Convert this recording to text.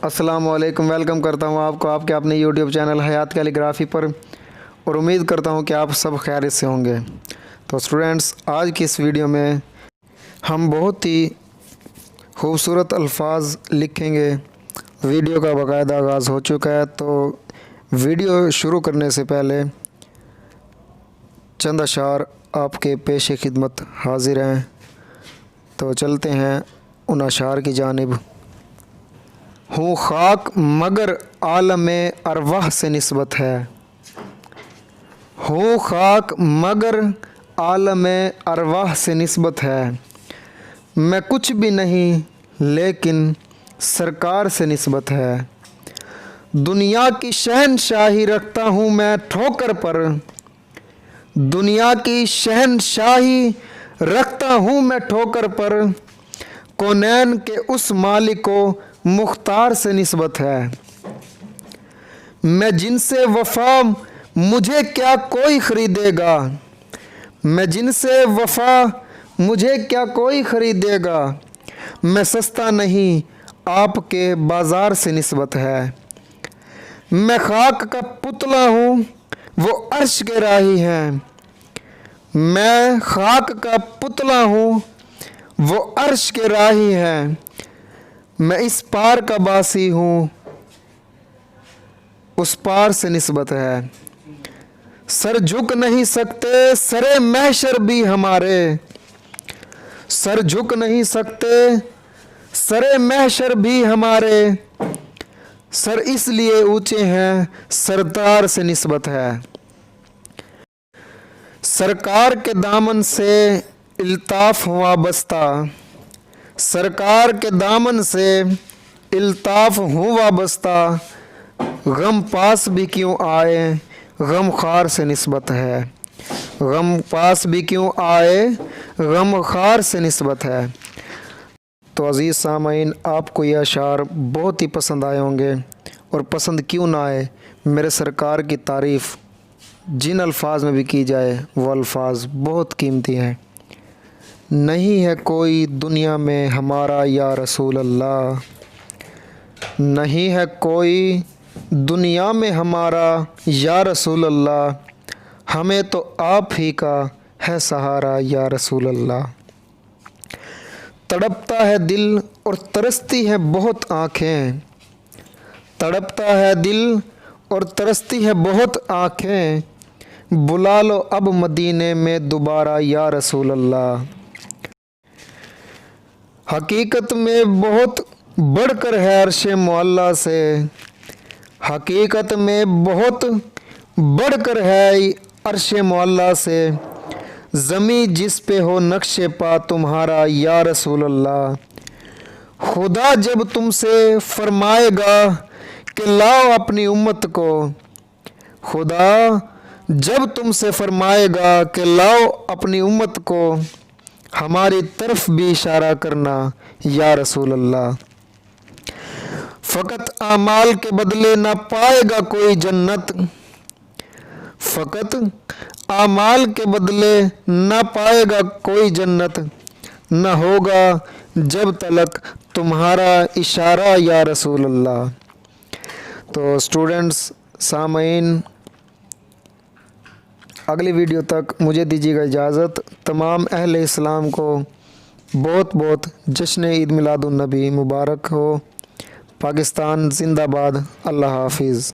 السلام علیکم، ویلکم کرتا ہوں آپ کو آپ کے اپنے یوٹیوب چینل حیات کیلیگرافی پر، اور امید کرتا ہوں کہ آپ سب خیریت سے ہوں گے۔ تو اسٹوڈنٹس، آج کی اس ویڈیو میں ہم بہت ہی خوبصورت الفاظ لکھیں گے۔ ویڈیو کا باقاعدہ آغاز ہو چکا ہے، تو ویڈیو شروع کرنے سے پہلے چند اشعار آپ کے پیش خدمت حاضر ہیں، تو چلتے ہیں ان اشعار کی جانب۔ ہوں خاک مگر عالم ارواح سے نسبت ہے، ہوں خاک مگر عالم ارواح سے نسبت ہے، میں کچھ بھی نہیں لیکن سرکار سے نسبت ہے، دنیا کی شہنشاہی رکھتا ہوں میں ٹھوکر پر، دنیا کی شہنشاہی رکھتا ہوں میں ٹھوکر پر، کونین کے اس مالک کو مختار سے نسبت ہے، میں جن سے وفا مجھے کیا کوئی خریدے گا، میں جن سے وفا مجھے کیا کوئی خریدے گا، میں سستا نہیں آپ کے بازار سے نسبت ہے، میں خاک کا پتلا ہوں وہ عرش کے راہی ہیں، میں خاک کا پتلا ہوں وہ عرش کے راہی ہیں، میں اس پار کا باسی ہوں اس پار سے نسبت ہے، سر جھک نہیں سکتے سرے محشر بھی ہمارے، سر جھک نہیں سکتے سرے محشر بھی ہمارے، سر اس لیے اونچے ہیں سردار سے نسبت ہے، سرکار کے دامن سے الطاف ہوں وابستہ، سرکار کے دامن سے الطاف ہوں وابستہ، غم پاس بھی کیوں آئے غم خار سے نسبت ہے، غم پاس بھی کیوں آئے غم خار سے نسبت ہے۔ تو عزیز سامعین، آپ کو یہ اشعار بہت ہی پسند آئے ہوں گے، اور پسند کیوں نہ آئے، میرے سرکار کی تعریف جن الفاظ میں بھی کی جائے وہ الفاظ بہت قیمتی ہیں۔ نہیں ہے کوئی دنیا میں ہمارا یا رسول اللہ، نہیں ہے کوئی دنیا میں ہمارا یا رسول اللہ، ہمیں تو آپ ہی کا ہے سہارا یا رسول اللہ، تڑپتا ہے دل اور ترستی ہے بہت آنکھیں، تڑپتا ہے دل اور ترستی ہے بہت آنکھیں، بلا لو اب مدینے میں دوبارہ یا رسول اللہ، حقیقت میں بہت بڑھ کر ہے عرش معلیٰ سے، حقیقت میں بہت بڑھ کر ہے عرش معلیٰ سے، زمیں جس پہ ہو نقش پا تمہارا یا رسول اللہ، خدا جب تم سے فرمائے گا کہ لاؤ اپنی امت کو، خدا جب تم سے فرمائے گا کہ لاؤ اپنی امت کو، ہماری طرف بھی اشارہ کرنا یا رسول اللہ، فقط اعمال کے بدلے نہ پائے گا کوئی جنت، فقط اعمال کے بدلے نہ پائے گا کوئی جنت، نہ ہوگا جب تلک تمہارا اشارہ یا رسول اللہ۔ تو اسٹوڈنٹس، سامعین، اگلی ویڈیو تک مجھے دیجیے گا اجازت۔ تمام اہل اسلام کو بہت بہت جشن عید میلاد النبی مبارک ہو۔ پاکستان زندہ باد۔ اللہ حافظ۔